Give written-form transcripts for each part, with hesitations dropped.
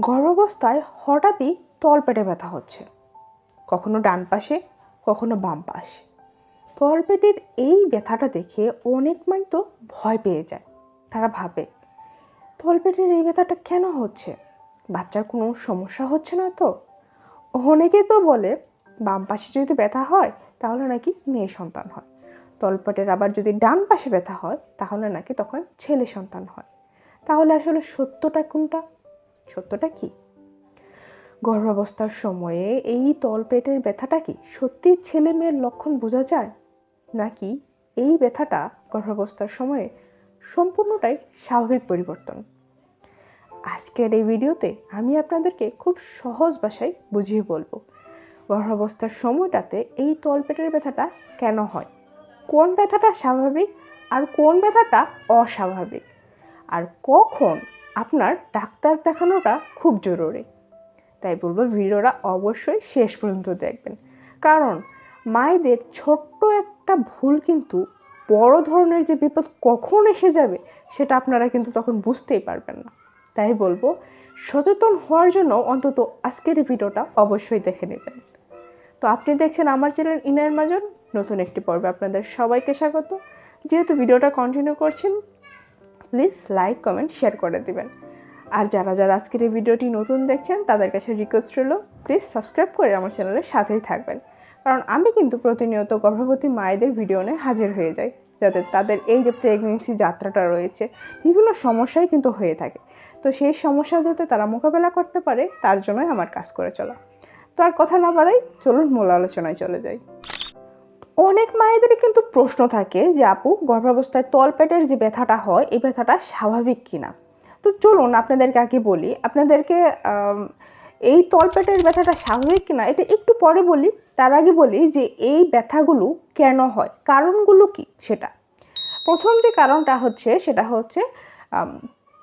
গর্ভাবস্থায় হঠাৎই তলপেটে ব্যথা হচ্ছে, কখনো ডান পাশে কখনো বাম পাশে। তলপেটের এই ব্যথাটা দেখে অনেক মাই তো ভয় পেয়ে যায়। তারা ভাবে তলপেটের এই ব্যথাটা কেন হচ্ছে, বাচ্চার কোনো সমস্যা হচ্ছে না তো। অনেকে তো বলে বাম পাশে যদি ব্যথা হয় তাহলে নাকি মেয়ে সন্তান হয়, তলপেটের আবার যদি ডান পাশে ব্যথা হয় তাহলে নাকি তখন ছেলে সন্তান হয়। তাহলে আসলে সত্যটা কোনটা? সত্যটা কি? গর্ভাবস্থার সময়ে এই তলপেটের ব্যথাটা কি সত্যি ছেলে মেয়ের লক্ষণ বোঝা যায়, নাকি এই ব্যথাটা গর্ভাবস্থার সময়ে সম্পূর্ণটাই স্বাভাবিক পরিবর্তন? আজকের এই ভিডিওতে আমি আপনাদেরকে খুব সহজ ভাষায় বুঝিয়ে বলবো গর্ভাবস্থার সময়টাতে এই তলপেটের ব্যথাটা কেন হয়, কোন ব্যথাটা স্বাভাবিক আর কোন ব্যথাটা অস্বাভাবিক, আর কখন আপনার ডাক্তার দেখানোটা খুব জরুরি। তাই বলবো ভিডিওটা অবশ্যই শেষ পর্যন্ত দেখবেন, কারণ মায়েদের ছোট্ট একটা ভুল কিন্তু বড় ধরনের যে বিপদ কখন এসে যাবে সেটা আপনারা কিন্তু তখন বুঝতেই পারবেন না। তাই বলবো সচেতন হওয়ার জন্য অন্তত আজকের এই ভিডিওটা অবশ্যই দেখে নেবেন। তো আপনি দেখছেন আমার চ্যানেল ইনায়ের মাজন, নতুন একটি পর্বে আপনাদের সবাইকে স্বাগত। যেহেতু ভিডিওটা কন্টিনিউ করছেন, প্লিজ লাইক কমেন্ট শেয়ার করে দিবেন। আর যারা যারা আজকের এই ভিডিওটি নতুন দেখছেন তাদের কাছে রিকোয়েস্ট রইল প্লিজ সাবস্ক্রাইব করে আমার চ্যানেলের সাথেই থাকবেন, কারণ আমি কিন্তু প্রতিনিয়ত গর্ভবতী মায়েদের ভিডিও নিয়ে হাজির হয়ে যাই, যাতে তাদের এই যে প্রেগনেন্সি যাত্রাটা রয়েছে বিভিন্ন সমস্যাই কিন্তু হয়ে থাকে। তো সেই সমস্যা যাতে তারা মোকাবেলা করতে পারে তার জন্যই আমার কাজ করে চলা। তো আর কথা না বাড়াই, চলুন মূল আলোচনায় চলে যাই। অনেক মায়েদেরই কিন্তু প্রশ্ন থাকে যে আপু গর্ভাবস্থায় তলপেটের যে ব্যথাটা হয় এই ব্যথাটা স্বাভাবিক কিনা। তো চলুন আপনাদেরকে আগে বলি, আপনাদেরকে এই তলপেটের ব্যথাটা স্বাভাবিক কিনা এটা একটু পরে বলি। তার আগে বলি যে এই ব্যথাগুলো কেন হয়, কারণগুলো কি সেটা। প্রথম যে কারণটা হচ্ছে সেটা হচ্ছে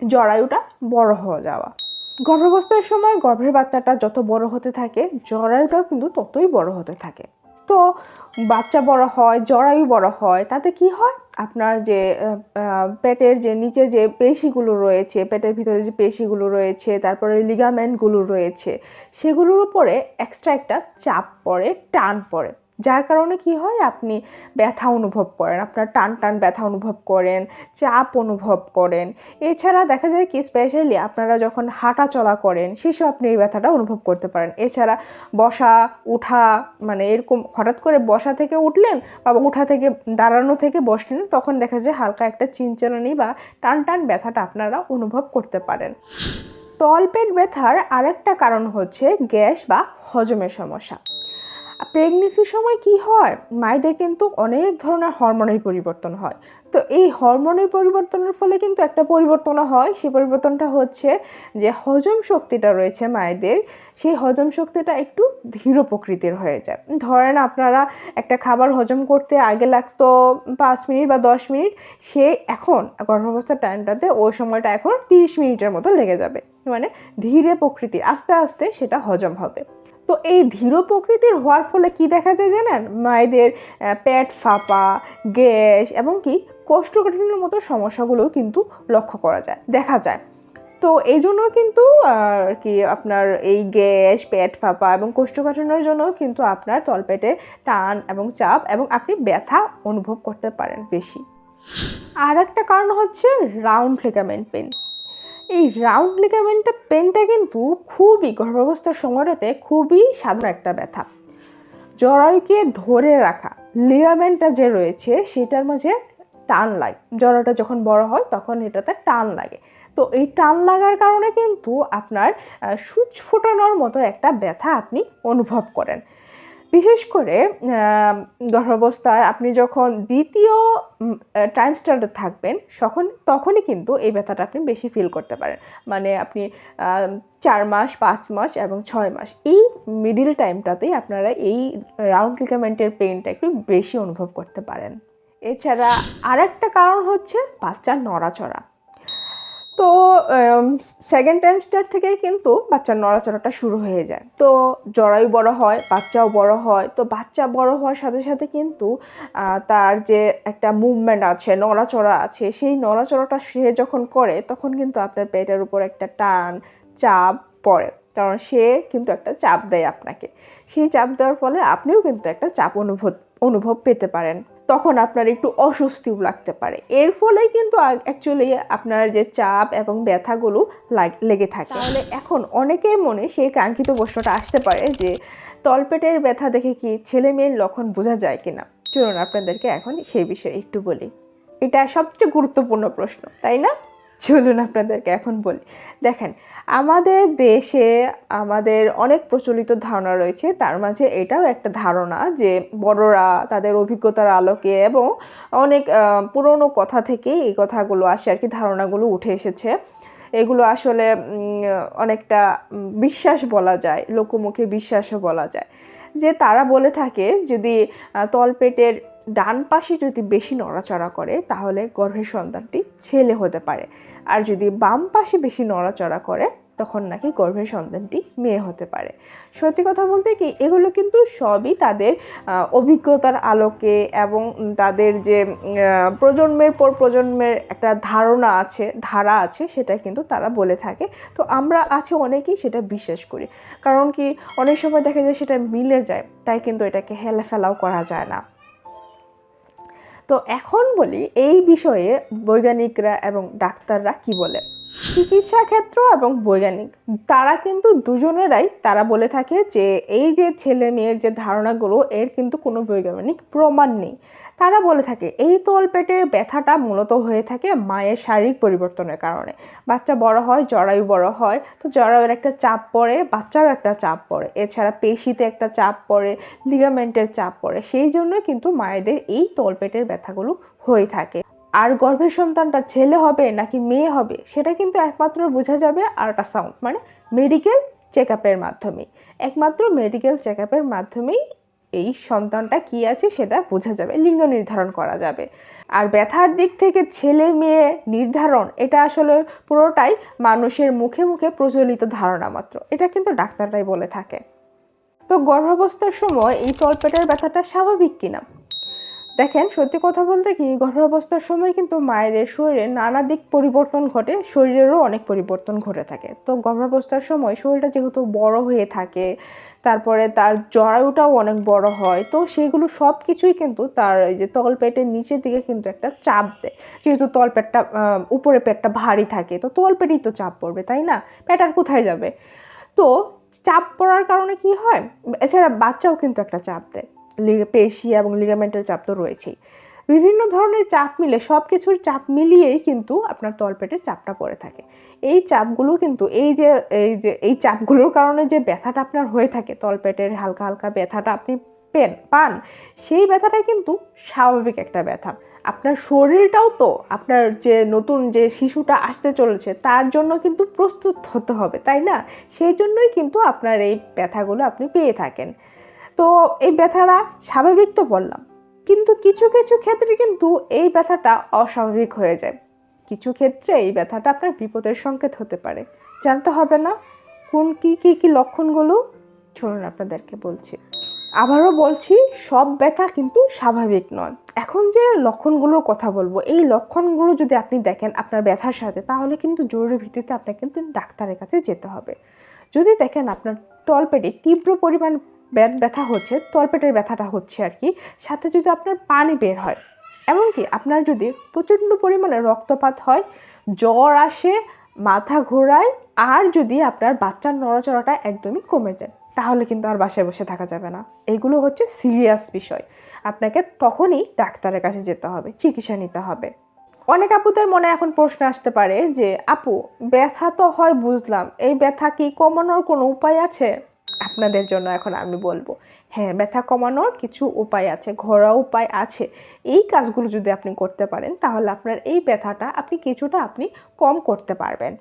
জরায়ুটা বড় হয়ে যাওয়া। গর্ভাবস্থার সময় গর্ভের বাচ্চাটা যত বড় হতে থাকে জরায়ুটাও কিন্তু ততই বড় হতে থাকে। তো বাচ্চা বড় হয়, জরায়ু বড় হয়, তাতে কি হয় আপনার যে পেটের যে নিচে যে পেশিগুলো রয়েছে, পেটের ভিতরে যে পেশিগুলো রয়েছে, তারপরে লিগামেন্টগুলো রয়েছে, সেগুলোর উপরে এক্সট্রা একটা চাপ পড়ে, টান পড়ে, যার কারণে কি হয় আপনি ব্যথা অনুভব করেন, আপনার টান টান ব্যথা অনুভব করেন, চাপ অনুভব করেন। এছাড়া দেখা যায় কি স্পেশালি আপনারা যখন হাঁটা চলা করেন সেসব আপনি এই ব্যথাটা অনুভব করতে পারেন। এছাড়া বসা উঠা, মানে এরকম হঠাৎ করে বসা থেকে উঠলেন বা উঠা থেকে দাঁড়ানো থেকে বসলেন, তখন দেখা যায় হালকা একটা চিনচালানি বা টান টান ব্যথাটা আপনারা অনুভব করতে পারেন। তলপেট ব্যথার আরেকটা কারণ হচ্ছে গ্যাস বা হজমের সমস্যা। প্রেগনেন্সির সময় কি হয় মায়েদের কিন্তু অনেক ধরনের হরমোনের পরিবর্তন হয়। তো এই হরমোনের পরিবর্তনের ফলে কিন্তু একটা পরিবর্তন হয়, সেই পরিবর্তনটা হচ্ছে যে হজম শক্তিটা রয়েছে মায়েদের, সেই হজম শক্তিটা একটু ধীর প্রকৃতির হয়ে যায়। ধরেন আপনারা একটা খাবার হজম করতে আগে লাগতো 5 মিনিট বা 10 মিনিট, সে এখন গর্ভাবস্থার টাইমটাতে ওই সময়টা এখন 30 মিনিটের মতো লেগে যাবে। মানে ধীরে প্রকৃতির আস্তে আস্তে সেটা হজম হবে। তো এই ধীর প্রকৃতির হওয়ার ফলে কি দেখা যায় জানেন, মায়েদের পেট ফাঁপা, গ্যাস এবং কি কোষ্ঠকাঠিন্যের মতো সমস্যাগুলোও কিন্তু লক্ষ্য করা যায়, দেখা যায়। তো এই জন্য কিন্তু আর কি আপনার এই গ্যাস, পেট ফাঁপা এবং কোষ্ঠকাঠিন্যের জন্য কিন্তু আপনার তলপেটে টান এবং চাপ এবং আপনি ব্যথা অনুভব করতে পারেন বেশি। আর একটা কারণ হচ্ছে রাউন্ড লিগামেন্ট পেন। এই রাউন্ড লিগামেন্টের পেনটা কিন্তু খুবই গর্ভাবস্থার সময়টাতে খুবই সাধারণ একটা ব্যথা। জরায়ুকে ধরে রাখা লিগামেন্টটা যে রয়েছে সেটার মাঝে টান লাগে, জরাটা যখন বড় হয় তখন এটাতে টান লাগে। তো এই টান লাগার কারণে কিন্তু আপনার সূচ ফোটানোর মতো একটা ব্যথা আপনি অনুভব করেন। বিশেষ করে গর্ভাবস্থায় আপনি যখন দ্বিতীয় টাইম স্টার্টে থাকবেন তখনই কিন্তু এই ব্যথাটা আপনি বেশি ফিল করতে পারেন। মানে আপনি 4 মাস, 5 মাস এবং 6 মাস এই মিডিল টাইমটাতেই আপনারা এই রাউন্ড লিগামেন্টের পেইনটা একটু বেশি অনুভব করতে পারেন। এছাড়া আরেকটা কারণ হচ্ছে বাচ্চার নড়াচড়া। তো সেকেন্ড টাইমস্টার থেকেই কিন্তু বাচ্চার নড়াচড়াটা শুরু হয়ে যায়। তো জরায়ু বড় হয়, বাচ্চাও বড় হয়। তো বাচ্চা বড় হওয়ার সাথে সাথে কিন্তু তার যে একটা মুভমেন্ট আছে, নড়াচড়া আছে, সেই নড়াচড়াটা সে যখন করে তখন কিন্তু আপনার পেটের উপর একটা টান, চাপ পড়ে, কারণ সে কিন্তু একটা চাপ দেয় আপনাকে। সেই চাপ দেওয়ার ফলে আপনিও কিন্তু একটা চাপ অনুভব পেতে পারেন। তখন আপনার একটু অস্বস্তিও লাগতে পারে। এর ফলেই কিন্তু অ্যাকচুয়ালি আপনার যে চাপ এবং ব্যথাগুলো লেগে থাকে। তাহলে এখন অনেকের মনে সেই কাঙ্ক্ষিত প্রশ্নটা আসতে পারে যে তলপেটের ব্যথা দেখে কি ছেলে মেয়ের লক্ষণ বোঝা যায় কিনা। চলুন আপনাদেরকে এখন সেই বিষয়ে একটু বলি। এটা সবচেয়ে গুরুত্বপূর্ণ প্রশ্ন, তাই না? চলুন আপনাদেরকে এখন বলি। দেখেন, আমাদের দেশে আমাদের অনেক প্রচলিত ধারণা রয়েছে, তার মাঝে এটাও একটা ধারণা যে বড়রা তাদের অভিজ্ঞতার আলোকে এবং অনেক পুরনো কথা থেকে এই কথাগুলো আসে আর কি, ধারণাগুলো উঠে এসেছে। এগুলো আসলে অনেকটা বিশ্বাস বলা যায়, লোকমুখে বিশ্বাসও বলা যায়, যে তারা বলে থাকে যদি তলপেটের ডান পাশে যদি বেশি নড়াচড়া করে তাহলে গর্ভের সন্তানটি ছেলে হতে পারে, আর যদি বাম পাশে বেশি নড়াচড়া করে তখন নাকি গর্ভের সন্তানটি মেয়ে হতে পারে। সত্যি কথা বলতে কি, এগুলো কিন্তু সবই তাদের অভিজ্ঞতার আলোকে এবং তাদের যে প্রজন্মের পর প্রজন্মের একটা ধারা আছে, সেটা কিন্তু তারা বলে থাকে। তো আমরা আছে অনেকেই সেটা বিশ্বাস করি, কারণ কি অনেক সময় দেখা যায় সেটা মিলে যায়, তাই কিন্তু এটাকে হেলাফেলাও করা যায় না। তো এখন বলি এই বিষয়ে বৈজ্ঞানিকরা এবং ডাক্তাররা কি বলে। চিকিৎসা ক্ষেত্র এবং বৈজ্ঞানিক তারা কিন্তু দুজনেরাই তারা বলে থাকে যে এই যে ছেলে মেয়ের যে ধারণাগুলো, এর কিন্তু কোনো বৈজ্ঞানিক প্রমাণ নেই। তারা বলে থাকে এই তলপেটের ব্যথাটা মূলত হয়ে থাকে মায়ের শারীরিক পরিবর্তনের কারণে। বাচ্চা বড় হয়, জরায়ু বড় হয়, তো জরায়ুর একটা চাপ পড়ে, বাচ্চারও একটা চাপ পড়ে, এছাড়া পেশিতে একটা চাপ পড়ে, লিগামেন্টের চাপ পড়ে, সেই জন্য কিন্তু মায়েদের এই তলপেটের ব্যথাগুলো হয়ে থাকে। আর গর্ভের সন্তানটা ছেলে হবে নাকি মেয়ে হবে সেটা কিন্তু একমাত্র বোঝা যাবে আল্ট্রাসাউন্ড মানে মেডিকেল চেক আপের মাধ্যমে। একমাত্র মেডিকেল চেক আপের মাধ্যমেই এই সন্তানটা কি আছে সেটা বোঝা যাবে, লিঙ্গ নির্ধারণ করা যাবে। আর ব্যথার দিক থেকে ছেলে মেয়ে নির্ধারণ এটা আসলে পুরোটাই মানুষের মুখে মুখে প্রচলিত ধারণা মাত্র, এটা কিন্তু ডাক্তাররাই বলে থাকে। তো গর্ভাবস্থার সময় এই তলপেটের ব্যথাটা স্বাভাবিক কিনা? দেখেন, সত্যি কথা বলতে কি গর্ভাবস্থার সময় কিন্তু মায়েদের শরীরে নানা দিক পরিবর্তন ঘটে, শরীরেরও অনেক পরিবর্তন ঘটে থাকে। তো গর্ভাবস্থার সময় শরীরটা যেহেতু বড় হয়ে থাকে, তারপরে তার জরায়ুটাও অনেক বড় হয়, তো সেগুলো সব কিছুই কিন্তু তার এই যে তলপেটের নিচের দিকে কিন্তু একটা চাপ দেয়। যেহেতু তলপেটটা উপরে পেটটা ভারী থাকে, তো তলপেটেই তো চাপ পড়বে, তাই না? পেট আর কোথায় যাবে? তো চাপ পড়ার কারণে কি হয়, এছাড়া বাচ্চাও কিন্তু একটা চাপ দেয়, পেশি এবং লিগামেন্টের চাপ তো রয়েছেই। বিভিন্ন ধরনের চাপ মিলে সব কিছুর চাপ মিলিয়েই কিন্তু আপনার তলপেটের চাপটা পড়ে থাকে। এই চাপগুলো কিন্তু এই চাপগুলোর কারণে যে ব্যথাটা আপনার হয়ে থাকে, তলপেটের হালকা হালকা ব্যথাটা আপনি পান, সেই ব্যথাটা কিন্তু স্বাভাবিক একটা ব্যথা। আপনার শরীরটাও তো আপনার যে নতুন যে শিশুটা আসতে চলেছে তার জন্য কিন্তু প্রস্তুত হতে হবে, তাই না? সেই জন্যই কিন্তু আপনার এই ব্যথাগুলো আপনি পেয়ে থাকেন। তো এই ব্যথাটা স্বাভাবিক তো বললাম, কিন্তু কিছু কিছু ক্ষেত্রে কিন্তু এই ব্যথাটা অস্বাভাবিক হয়ে যায়। কিছু ক্ষেত্রে এই ব্যথাটা আপনার বিপদের সংকেত হতে পারে। জানতে হবে না কোন কি লক্ষণগুলো? চলুন আপনাদেরকে বলছি। আবারও বলছি, সব ব্যথা কিন্তু স্বাভাবিক নয়। এখন যে লক্ষণগুলোর কথা বলবো, এই লক্ষণগুলো যদি আপনি দেখেন আপনার ব্যথার সাথে, তাহলে কিন্তু জরুরি ভিত্তিতে আপনাকে কিন্তু ডাক্তারের কাছে যেতে হবে। যদি দেখেন আপনার তলপেটে তীব্র পরিমাণ ব্যথা হচ্ছে, তলপেটের ব্যথাটা হচ্ছে আর কি, সাথে যদি আপনার পানি বের হয়, এমনকি আপনার যদি প্রচণ্ড পরিমাণে রক্তপাত হয়, জ্বর আসে, মাথা ঘোরায়, আর যদি আপনার বাচ্চার নড়াচড়াটা একদমই কমে যায়, তাহলে কিন্তু আর বাসায় বসে থাকা যাবে না। এইগুলো হচ্ছে সিরিয়াস বিষয়, আপনাকে তখনই ডাক্তারের কাছে যেতে হবে, চিকিৎসা নিতে হবে। অনেক আপুদের মনে এখন প্রশ্ন আসতে পারে যে আপু, ব্যথা তো হয় বুঝলাম, এই ব্যথা কি কমানোর কোনো উপায় আছে? আপনাদের জন্য এখন আমি বলবো, হ্যাঁ, ব্যথা কমানোর কিছু উপায় আছে, ঘরোয়া উপায় আছে। এই কাজগুলো যদি আপনি করতে পারেন তাহলে আপনার এই ব্যথাটা কিছুটা কম করতে পারবেন।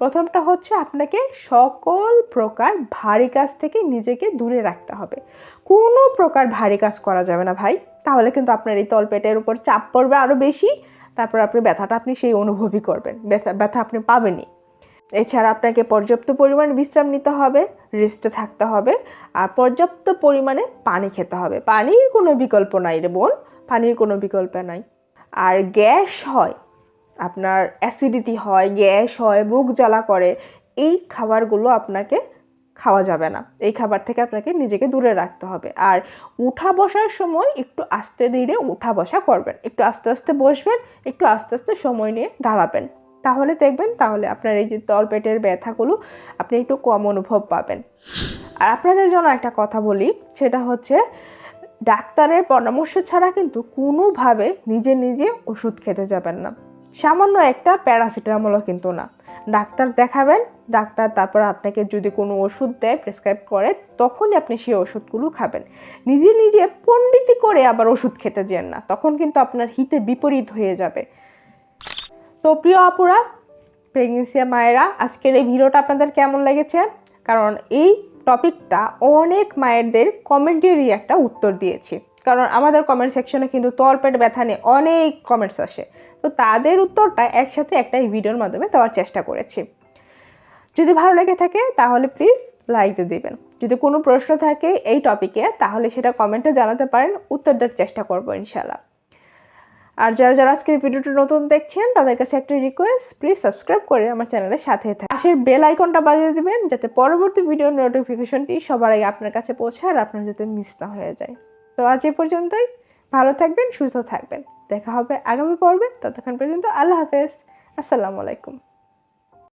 প্রথমটা হচ্ছে আপনাকে সকল প্রকার ভারী কাজ থেকে নিজেকে দূরে রাখতে হবে। কোনো প্রকার ভারী কাজ করা যাবে না ভাই, তাহলে কিন্তু আপনার এই তলপেটের উপর চাপ পড়বে আরও বেশি, তারপর আপনি ব্যথাটা সেই অনুভবই করবেন, ব্যথা আপনি পাবেনই। এছাড়া আপনাকে পর্যাপ্ত পরিমাণে বিশ্রাম নিতে হবে, রেস্টে থাকতে হবে, আর পর্যাপ্ত পরিমাণে পানি খেতে হবে। পানির কোনো বিকল্প নাই রে বোন, পানির কোনো বিকল্প নাই। আর গ্যাস হয়, আপনার অ্যাসিডিটি হয়, গ্যাস হয়, বুক জ্বালা করে, এই খাবারগুলো আপনাকে খাওয়া যাবে না। এই খাবার থেকে আপনাকে নিজেকে দূরে রাখতে হবে। আর উঠা বসার সময় একটু আস্তে ধীরে উঠা বসা করবেন, একটু আস্তে আস্তে বসবেন, একটু আস্তে আস্তে সময় নিয়ে দাঁড়াবেন। তাহলে দেখবেন তাহলে আপনার এই যে তলপেটের ব্যথাগুলো আপনি একটু কম অনুভব পাবেন। আর আপনাদের জন্য একটা কথা বলি, সেটা হচ্ছে ডাক্তারের পরামর্শ ছাড়া কিন্তু কোনোভাবে নিজে নিজে ওষুধ খেতে যাবেন না। সামান্য একটা প্যারাসিটামলও কিন্তু না। ডাক্তার দেখাবেন, ডাক্তার তারপর আপনাকে যদি কোনো ওষুধ দেয়, প্রেসক্রাইব করে, তখনই আপনি সেই ওষুধগুলো খাবেন। নিজে নিজে পণ্ডিতি করে আবার ওষুধ খেতে যান না, তখন কিন্তু আপনার হিতে বিপরীত হয়ে যাবে। তো প্রিয় আপুরা, প্রেগনেন্সি মায়েরা, আজকের এই ভিডিওটা আপনাদের কেমন লেগেছে? কারণ এই টপিকটা অনেক মায়েরদের কমেন্টেরই একটা উত্তর দিয়েছি, কারণ আমাদের কমেন্ট সেকশনে কিন্তু তলপেট ব্যথা নিয়ে অনেক কমেন্টস আসে। তো তাদের উত্তরটা একসাথে একটা এই ভিডিওর মাধ্যমে দেওয়ার চেষ্টা করেছি। যদি ভালো লেগে থাকে তাহলে প্লিজ লাইক দিয়ে দেবেন। যদি কোনো প্রশ্ন থাকে এই টপিকে তাহলে সেটা কমেন্টে জানাতে পারেন, উত্তর দেওয়ার চেষ্টা করবো ইনশাল্লাহ। আর যারা আজকের ভিডিওটা নতুন দেখছেন তাদের কাছে একটা রিকোয়েস্ট, প্লিজ সাবস্ক্রাইব করে আমার চ্যানেলের সাথে থাকুন। পাশের বেল আইকনটা বাজিয়ে দিবেন যাতে পরবর্তী ভিডিওর নোটিফিকেশনটি সবার আগে আপনার কাছে পৌঁছায় আর আপনার যাতে মিস না হয়ে যায়। তো আজ এই পর্যন্তই। ভালো থাকবেন, সুস্থ থাকবেন। দেখা হবে আগামী পর্বে। ততক্ষণ পর্যন্ত আল্লাহ হাফেজ। আসসালামু আলাইকুম।